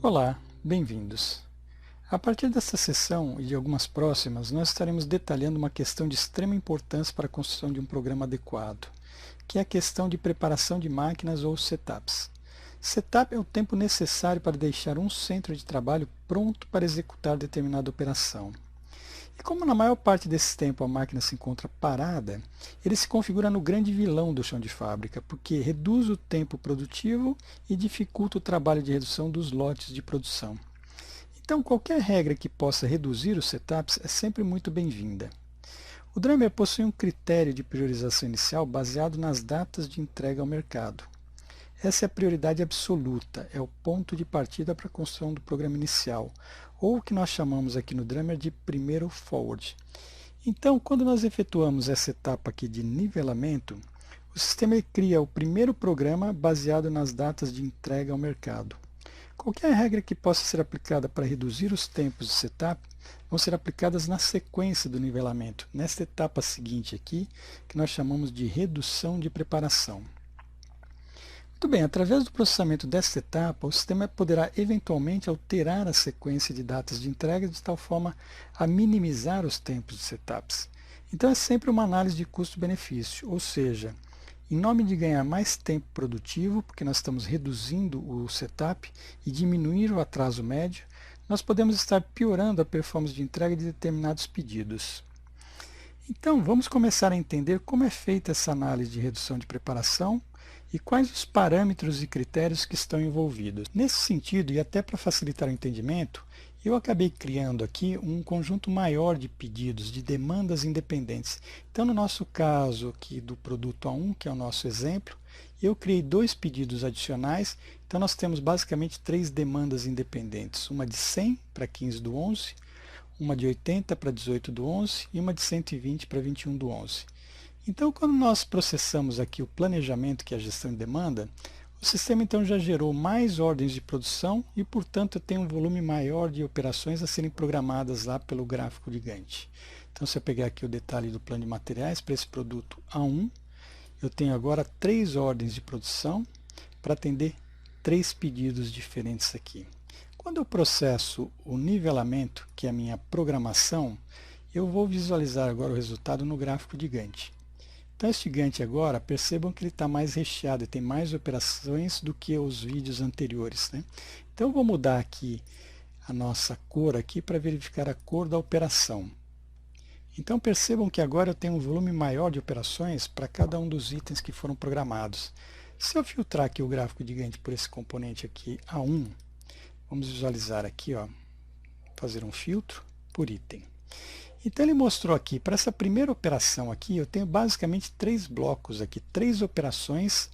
Olá, bem-vindos. A partir desta sessão e de algumas próximas, nós estaremos detalhando uma questão de extrema importância para a construção de um programa adequado, que é a questão de preparação de máquinas ou setups. Setup é o tempo necessário para deixar um centro de trabalho pronto para executar determinada operação. E como na maior parte desse tempo a máquina se encontra parada, ele se configura no grande vilão do chão de fábrica, porque reduz o tempo produtivo e dificulta o trabalho de redução dos lotes de produção. Então, qualquer regra que possa reduzir os setups é sempre muito bem-vinda. O Drummer possui um critério de priorização inicial baseado nas datas de entrega ao mercado. Essa é a prioridade absoluta, é o ponto de partida para a construção do programa inicial, ou o que nós chamamos aqui no Drummer de primeiro forward. Então, quando nós efetuamos essa etapa aqui de nivelamento, o sistema cria o primeiro programa baseado nas datas de entrega ao mercado. Qualquer regra que possa ser aplicada para reduzir os tempos de setup vão ser aplicadas na sequência do nivelamento, nesta etapa seguinte aqui, que nós chamamos de redução de preparação. Muito bem, através do processamento desta etapa, o sistema poderá eventualmente alterar a sequência de datas de entrega de tal forma a minimizar os tempos de setups. Então é sempre uma análise de custo-benefício, ou seja, em nome de ganhar mais tempo produtivo, porque nós estamos reduzindo o setup e diminuir o atraso médio, nós podemos estar piorando a performance de entrega de determinados pedidos. Então, vamos começar a entender como é feita essa análise de redução de preparação e quais os parâmetros e critérios que estão envolvidos. Nesse sentido, e até para facilitar o entendimento, eu acabei criando aqui um conjunto maior de pedidos, de demandas independentes. Então, no nosso caso aqui do produto A1, que é o nosso exemplo, eu criei dois pedidos adicionais. Então, nós temos basicamente três demandas independentes. Uma de 100 para 15 do 11, uma de 80 para 18 do 11 e uma de 120 para 21 do 11. Então, quando nós processamos aqui o planejamento, que é a gestão de demanda, o sistema então já gerou mais ordens de produção e, portanto, tem um volume maior de operações a serem programadas lá pelo gráfico de Gantt. Então, se eu pegar aqui o detalhe do plano de materiais para esse produto A1, eu tenho agora 3 ordens de produção para atender 3 pedidos diferentes aqui. Quando eu processo o nivelamento, que é a minha programação, eu vou visualizar agora o resultado no gráfico de Gantt. Então, este Gantt agora, percebam que ele está mais recheado, e tem mais operações do que os vídeos anteriores, né? Então, eu vou mudar aqui a nossa cor aqui para verificar a cor da operação. Então, percebam que agora eu tenho um volume maior de operações para cada um dos itens que foram programados. Se eu filtrar aqui o gráfico de Gantt por esse componente aqui A1, vamos visualizar aqui, ó, fazer um filtro por item. Então ele mostrou aqui, para essa primeira operação aqui, eu tenho basicamente 3 blocos aqui, 3 operações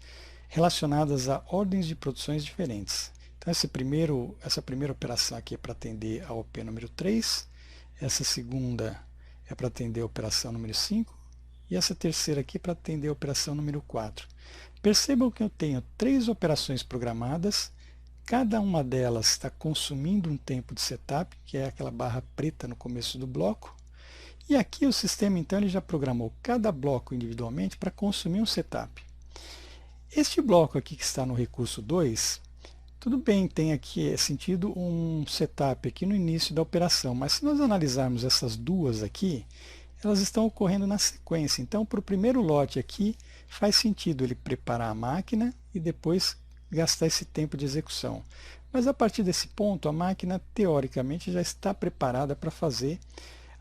relacionadas a ordens de produções diferentes. Então essa primeira operação aqui é para atender a OP número 3, essa segunda é para atender a operação número 5, e essa terceira aqui é para atender a operação número 4. Percebam que eu tenho 3 operações programadas, cada uma delas está consumindo um tempo de setup, que é aquela barra preta no começo do bloco. E aqui o sistema, então, ele já programou cada bloco individualmente para consumir um setup. Este bloco aqui que está no recurso 2, tudo bem, tem aqui sentido um setup aqui no início da operação, mas se nós analisarmos essas duas aqui, elas estão ocorrendo na sequência. Então, para o primeiro lote aqui, faz sentido ele preparar a máquina e depois gastar esse tempo de execução. Mas a partir desse ponto, a máquina, teoricamente, já está preparada para fazer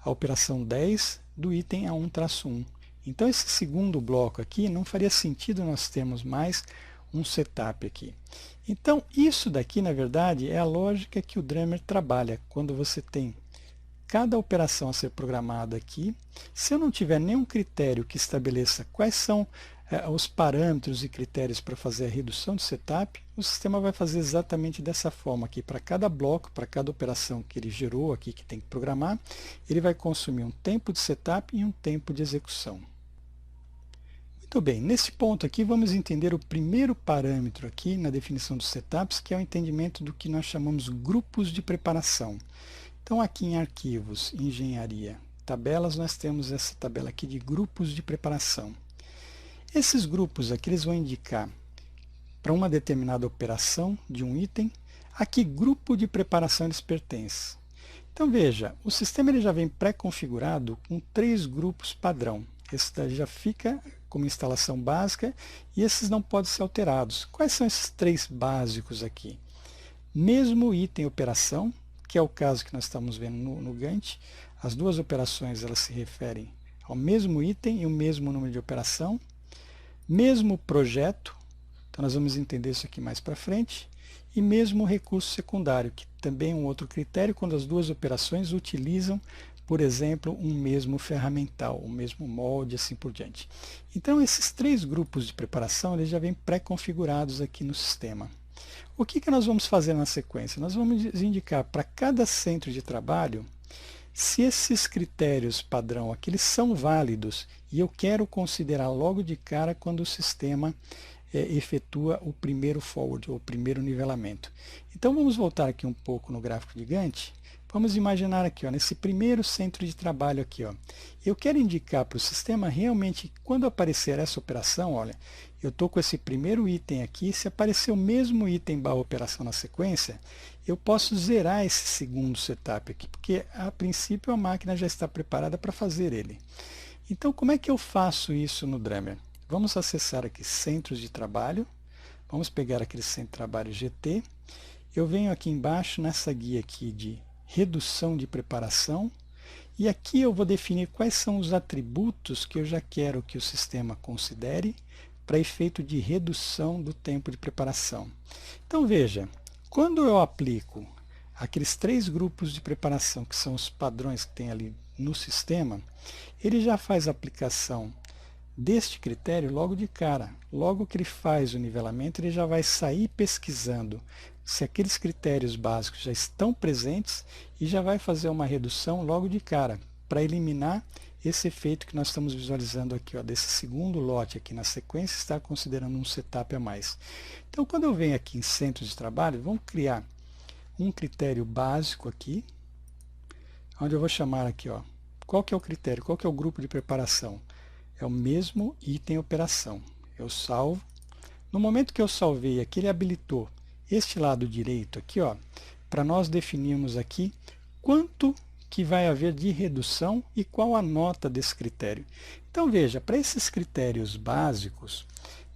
a operação 10 do item A1-1. Então, esse segundo bloco aqui, não faria sentido nós termos mais um setup aqui. Então, isso daqui, na verdade, é a lógica que o Drummer trabalha, quando você tem cada operação a ser programada aqui. Se eu não tiver nenhum critério que estabeleça quais são os parâmetros e critérios para fazer a redução de setup, o sistema vai fazer exatamente dessa forma aqui. Para cada bloco, para cada operação que ele gerou aqui, que tem que programar, ele vai consumir um tempo de setup e um tempo de execução. Muito bem, nesse ponto aqui vamos entender o primeiro parâmetro aqui na definição dos setups, que é o entendimento do que nós chamamos grupos de preparação. Então aqui em arquivos, engenharia, tabelas, nós temos essa tabela aqui de grupos de preparação. Esses grupos aqui eles vão indicar para uma determinada operação de um item, a que grupo de preparação eles pertencem. Então veja, o sistema ele já vem pré-configurado com 3 grupos padrão. Esse daí já fica como instalação básica e esses não podem ser alterados. Quais são esses 3 básicos aqui? Mesmo item operação, que é o caso que nós estamos vendo no Gantt. As duas operações elas se referem ao mesmo item e o mesmo número de operação. Mesmo projeto, então nós vamos entender isso aqui mais para frente. E mesmo recurso secundário, que também é um outro critério quando as duas operações utilizam, por exemplo, um mesmo ferramental, o mesmo molde, assim por diante. Então esses 3 grupos de preparação eles já vêm pré-configurados aqui no sistema. O que nós vamos fazer na sequência? Nós vamos indicar para cada centro de trabalho se esses critérios padrão aqui eles são válidos e eu quero considerar logo de cara quando o sistema efetua o primeiro forward, ou o primeiro nivelamento. Então vamos voltar aqui um pouco no gráfico de Gantt. Vamos imaginar aqui, ó, nesse primeiro centro de trabalho aqui, ó, eu quero indicar para o sistema realmente, quando aparecer essa operação, olha, eu estou com esse primeiro item aqui, se aparecer o mesmo item barra operação na sequência, eu posso zerar esse segundo setup aqui, porque a princípio a máquina já está preparada para fazer ele. Então como é que eu faço isso no Drummer? Vamos acessar aqui centros de trabalho, vamos pegar aquele centro de trabalho GT, eu venho aqui embaixo nessa guia aqui de redução de preparação, e aqui eu vou definir quais são os atributos que eu já quero que o sistema considere para efeito de redução do tempo de preparação. Então veja, quando eu aplico aqueles 3 grupos de preparação que são os padrões que tem ali no sistema, ele já faz a aplicação deste critério logo de cara. Logo que ele faz o nivelamento, ele já vai sair pesquisando se aqueles critérios básicos já estão presentes e já vai fazer uma redução logo de cara, para eliminar esse efeito que nós estamos visualizando aqui, ó, desse segundo lote aqui na sequência, está considerando um setup a mais. Então, quando eu venho aqui em centros de trabalho, vamos criar um critério básico aqui, onde eu vou chamar aqui, ó, qual que é o critério, qual que é o grupo de preparação? É o mesmo item operação. Eu salvo. No momento que eu salvei aqui, ele habilitou este lado direito aqui, ó, para nós definirmos aqui quanto que vai haver de redução e qual a nota desse critério. Então veja, para esses critérios básicos,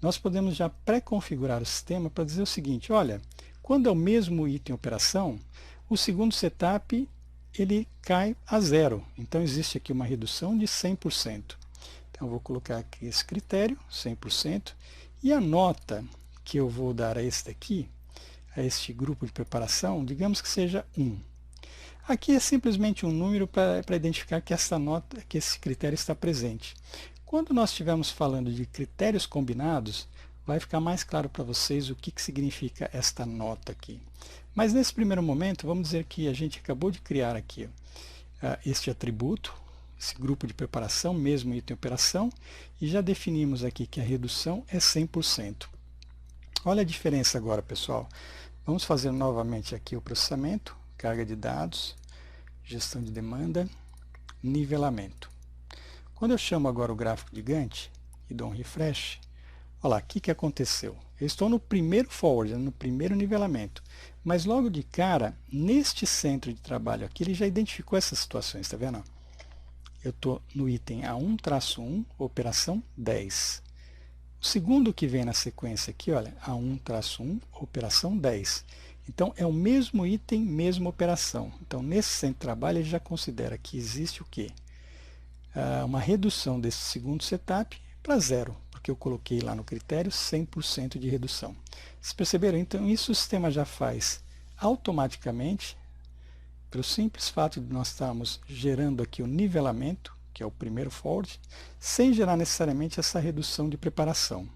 nós podemos já pré-configurar o sistema para dizer o seguinte, olha, quando é o mesmo item operação, o segundo setup ele cai a 0. Então existe aqui uma redução de 100%. Então eu vou colocar aqui esse critério, 100%, e a nota que eu vou dar a esse daqui, a este grupo de preparação, digamos que seja 1. Aqui é simplesmente um número para identificar que essa nota, que esse critério está presente. Quando nós estivermos falando de critérios combinados, vai ficar mais claro para vocês o que significa esta nota aqui. Mas nesse primeiro momento, vamos dizer que a gente acabou de criar aqui este atributo, esse grupo de preparação, mesmo item operação, e já definimos aqui que a redução é 100%. Olha a diferença agora, pessoal. Vamos fazer novamente aqui o processamento, carga de dados, gestão de demanda, nivelamento. Quando eu chamo agora o gráfico de Gantt e dou um refresh, olha lá, o que aconteceu? Eu estou no primeiro forward, no primeiro nivelamento, mas logo de cara, neste centro de trabalho aqui, ele já identificou essas situações, está vendo? Eu estou no item A1-1, operação 10. O segundo que vem na sequência aqui, olha, A1-1, operação 10. Então, é o mesmo item, mesma operação. Então, nesse centro de trabalho, ele já considera que existe o quê? Uma redução desse segundo setup para 0, porque eu coloquei lá no critério 100% de redução. Vocês perceberam? Então, isso o sistema já faz automaticamente, pelo simples fato de nós estarmos gerando aqui o nivelamento, que é o primeiro forward, sem gerar necessariamente essa redução de preparação.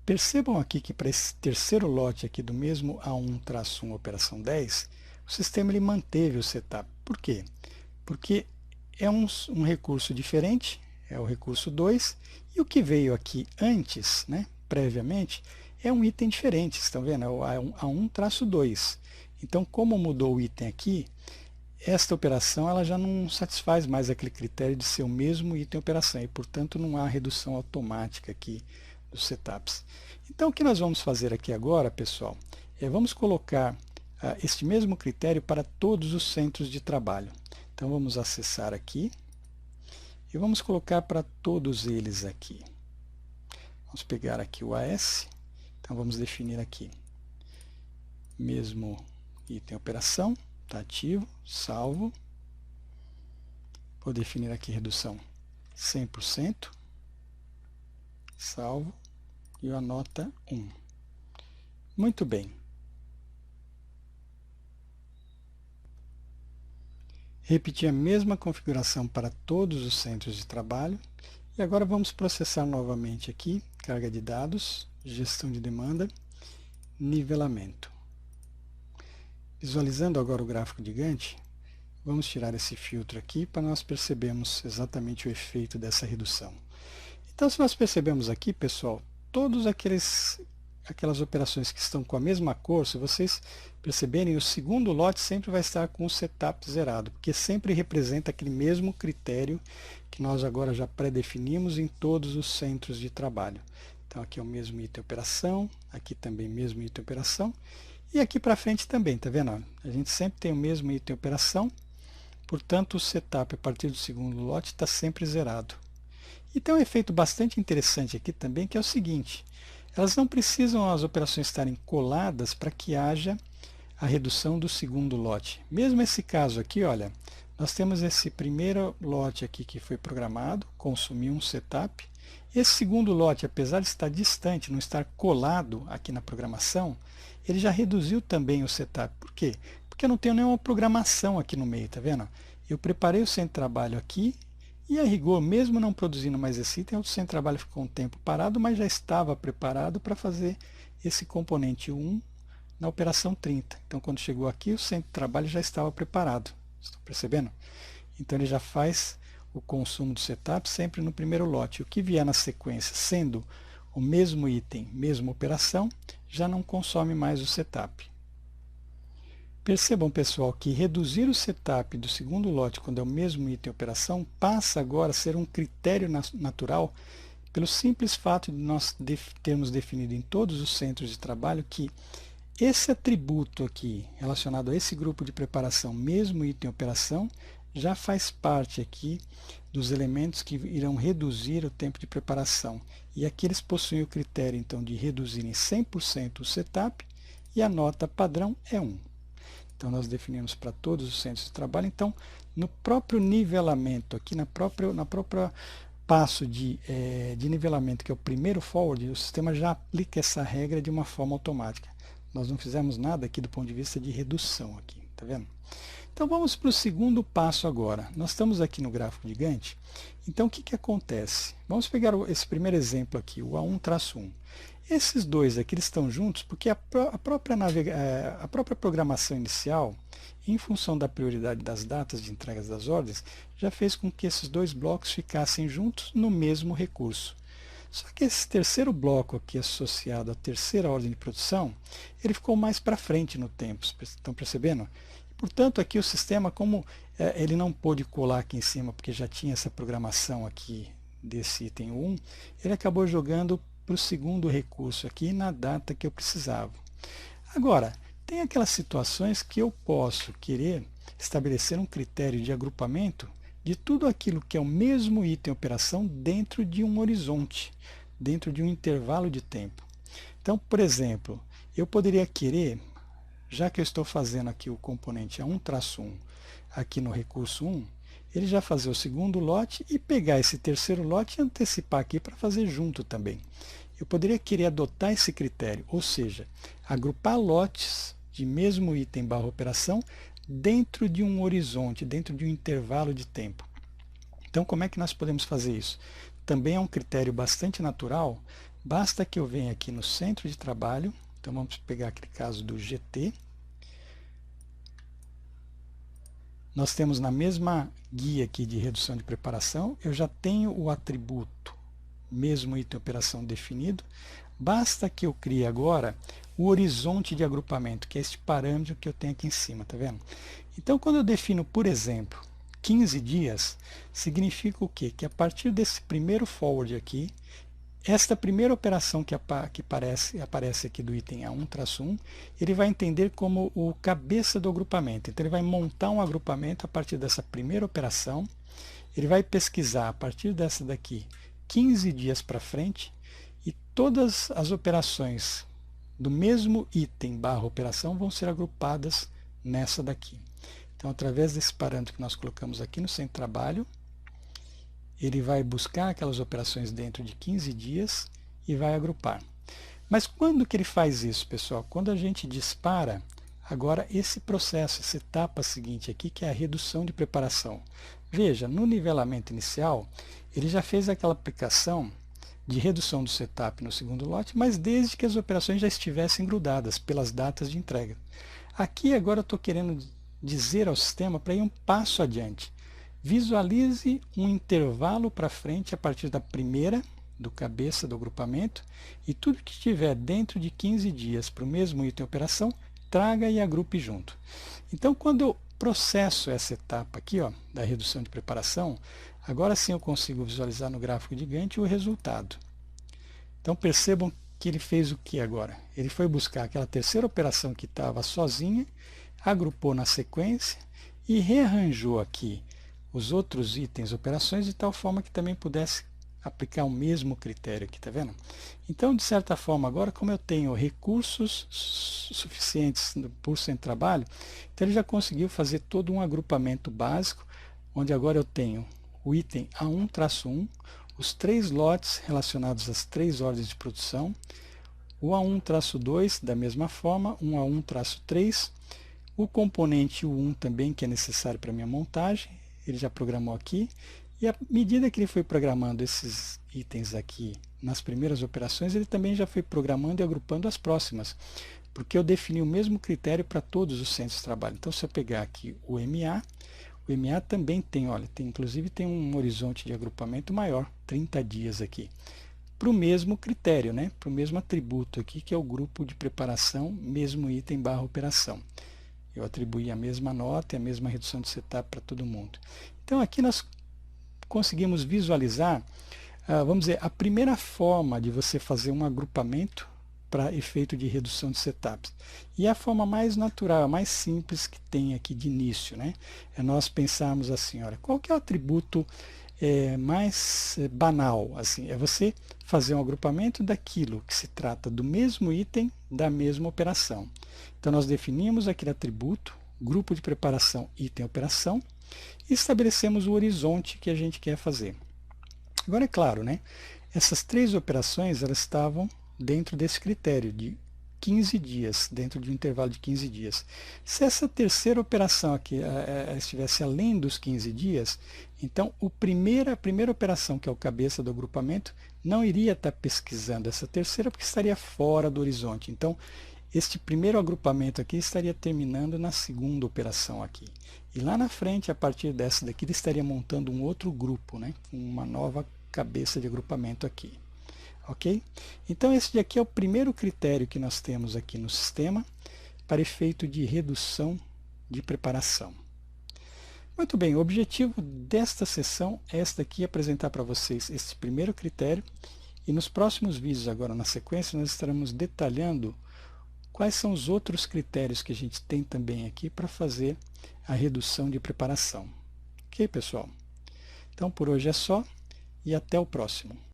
Percebam aqui que para esse terceiro lote aqui do mesmo A1-1 operação 10, o sistema ele manteve o setup. Por quê? Porque é um recurso diferente, é o recurso 2, e o que veio aqui antes, né, previamente, é um item diferente, vocês estão vendo? É o A1-2. Então, como mudou o item aqui, esta operação ela já não satisfaz mais aquele critério de ser o mesmo item operação, e portanto não há redução automática aqui dos setups. Então, o que nós vamos fazer aqui agora, pessoal, vamos colocar este mesmo critério para todos os centros de trabalho. Então, vamos acessar aqui e vamos colocar para todos eles aqui. Vamos pegar aqui o AS, então vamos definir aqui, mesmo item operação, está ativo, salvo. Vou definir aqui redução 100%, salvo, e a nota 1. Muito bem. Repetir a mesma configuração para todos os centros de trabalho. E agora vamos processar novamente aqui, carga de dados, gestão de demanda, nivelamento. Visualizando agora o gráfico de Gantt, vamos tirar esse filtro aqui para nós percebermos exatamente o efeito dessa redução. Então, se nós percebemos aqui, pessoal, todas aquelas operações que estão com a mesma cor, se vocês perceberem, o segundo lote sempre vai estar com o setup zerado, porque sempre representa aquele mesmo critério que nós agora já pré-definimos em todos os centros de trabalho. Então, aqui é o mesmo item operação, aqui também mesmo item operação, e aqui para frente também, tá vendo? A gente sempre tem o mesmo item operação, portanto, o setup a partir do segundo lote está sempre zerado. E tem um efeito bastante interessante aqui também, que é o seguinte: elas não precisam as operações estarem coladas para que haja a redução do segundo lote. Mesmo esse caso aqui, olha, nós temos esse primeiro lote aqui que foi programado, consumiu um setup. Esse segundo lote, apesar de estar distante, não estar colado aqui na programação, ele já reduziu também o setup. Por quê? Porque eu não tenho nenhuma programação aqui no meio, tá vendo? Eu preparei o centro de trabalho aqui, e a rigor, mesmo não produzindo mais esse item, o centro de trabalho ficou um tempo parado, mas já estava preparado para fazer esse componente 1 na operação 30. Então, quando chegou aqui, o centro de trabalho já estava preparado. Estão percebendo? Então, ele já faz o consumo do setup sempre no primeiro lote. O que vier na sequência, sendo o mesmo item, mesma operação, já não consome mais o setup. Percebam, pessoal, que reduzir o setup do segundo lote quando é o mesmo item operação passa agora a ser um critério natural pelo simples fato de nós termos definido em todos os centros de trabalho que esse atributo aqui relacionado a esse grupo de preparação, mesmo item operação, já faz parte aqui dos elementos que irão reduzir o tempo de preparação. E aqui eles possuem o critério então de reduzir em 100% o setup e a nota padrão é 1. Então, nós definimos para todos os centros de trabalho. Então, no próprio nivelamento, aqui na própria passo de nivelamento, que é o primeiro forward, o sistema já aplica essa regra de uma forma automática. Nós não fizemos nada aqui do ponto de vista de redução aqui, tá vendo? Então, vamos para o segundo passo agora. Nós estamos aqui no gráfico de Gantt. Então, o que acontece? Vamos pegar esse primeiro exemplo aqui, o A1-1. Esses dois aqui eles estão juntos porque a própria programação inicial, em função da prioridade das datas de entregas das ordens, já fez com que esses dois blocos ficassem juntos no mesmo recurso. Só que esse terceiro bloco aqui associado à terceira ordem de produção, ele ficou mais para frente no tempo, estão percebendo? Portanto, aqui o sistema, como ele não pôde colar aqui em cima, porque já tinha essa programação aqui desse item 1, ele acabou jogando para o segundo recurso aqui na data que eu precisava. Agora, tem aquelas situações que eu posso querer estabelecer um critério de agrupamento de tudo aquilo que é o mesmo item operação dentro de um horizonte, dentro de um intervalo de tempo. Então, por exemplo, eu poderia querer, já que eu estou fazendo aqui o componente A1-1 aqui no recurso 1, ele já fazer o segundo lote e pegar esse terceiro lote e antecipar aqui para fazer junto também. Eu poderia querer adotar esse critério, ou seja, agrupar lotes de mesmo item barra operação dentro de um horizonte, dentro de um intervalo de tempo. Então, como é que nós podemos fazer isso? Também é um critério bastante natural, basta que eu venha aqui no centro de trabalho, então vamos pegar aquele caso do GT. Nós temos na mesma guia aqui de redução de preparação, eu já tenho o atributo, mesmo item operação definido, basta que eu crie agora o horizonte de agrupamento, que é este parâmetro que eu tenho aqui em cima, tá vendo? Então, quando eu defino, por exemplo, 15 dias, significa o quê? Que a partir desse primeiro forward aqui, esta primeira operação que aparece aqui do item A1-1, ele vai entender como o cabeça do agrupamento. Então, ele vai montar um agrupamento a partir dessa primeira operação. Ele vai pesquisar a partir dessa daqui 15 dias para frente, e todas as operações do mesmo item / operação vão ser agrupadas nessa daqui. Então, através desse parâmetro que nós colocamos aqui no centro de trabalho, ele vai buscar aquelas operações dentro de 15 dias e vai agrupar. Mas quando que ele faz isso, pessoal? Quando a gente dispara agora esse processo, essa etapa seguinte aqui, que é a redução de preparação. Veja, no nivelamento inicial, ele já fez aquela aplicação de redução do setup no segundo lote, mas desde que as operações já estivessem grudadas pelas datas de entrega. Aqui agora eu estou querendo dizer ao sistema para ir um passo adiante. Visualize um intervalo para frente a partir da primeira, do cabeça do agrupamento, e tudo que estiver dentro de 15 dias para o mesmo item operação, traga e agrupe junto. Então, quando eu processo essa etapa aqui, ó, da redução de preparação, agora sim eu consigo visualizar no gráfico de Gantt o resultado. Então, percebam que ele fez o que agora? Ele foi buscar aquela terceira operação que estava sozinha, agrupou na sequência e rearranjou aqui os outros itens, operações, de tal forma que também pudesse aplicar o mesmo critério aqui, tá vendo? Então, de certa forma, agora, como eu tenho recursos suficientes por centro de trabalho, então ele já conseguiu fazer todo um agrupamento básico, onde agora eu tenho o item A1-1, os 3 lotes relacionados às 3 ordens de produção, o A1-2 da mesma forma, um A1-3, o componente U1 também, que é necessário para a minha montagem, ele já programou aqui, e à medida que ele foi programando esses itens aqui nas primeiras operações, ele também já foi programando e agrupando as próximas, porque eu defini o mesmo critério para todos os centros de trabalho. Então, se eu pegar aqui o MA também tem, olha, inclusive tem um horizonte de agrupamento maior, 30 dias aqui, para o mesmo critério, né? Para o mesmo atributo aqui, que é o grupo de preparação, mesmo item / operação. Eu atribuí a mesma nota e a mesma redução de setup para todo mundo. Então, aqui nós conseguimos visualizar, vamos dizer, a primeira forma de você fazer um agrupamento para efeito de redução de setups. E a forma mais natural, a mais simples que tem aqui de início, né? É nós pensarmos assim, olha, qual que é o atributo mais banal? Assim, é você fazer um agrupamento daquilo que se trata do mesmo item, da mesma operação. Então, nós definimos aquele atributo, grupo de preparação, item, operação, e estabelecemos o horizonte que a gente quer fazer. Agora, é claro, né? Essas 3 operações, elas estavam dentro desse critério de 15 dias, dentro de um intervalo de 15 dias. Se essa terceira operação aqui estivesse além dos 15 dias, então a primeira operação, que é o cabeça do agrupamento, não iria estar pesquisando essa terceira, porque estaria fora do horizonte. Então, este primeiro agrupamento aqui estaria terminando na segunda operação aqui. E lá na frente, a partir dessa daqui, ele estaria montando um outro grupo, né? Uma nova cabeça de agrupamento aqui. Ok? Então, esse daqui é o primeiro critério que nós temos aqui no sistema para efeito de redução de preparação. Muito bem, o objetivo desta sessão é esta aqui, apresentar para vocês esse primeiro critério, e nos próximos vídeos, agora na sequência, nós estaremos detalhando quais são os outros critérios que a gente tem também aqui para fazer a redução de preparação. Ok, pessoal? Então, por hoje é só, e até o próximo.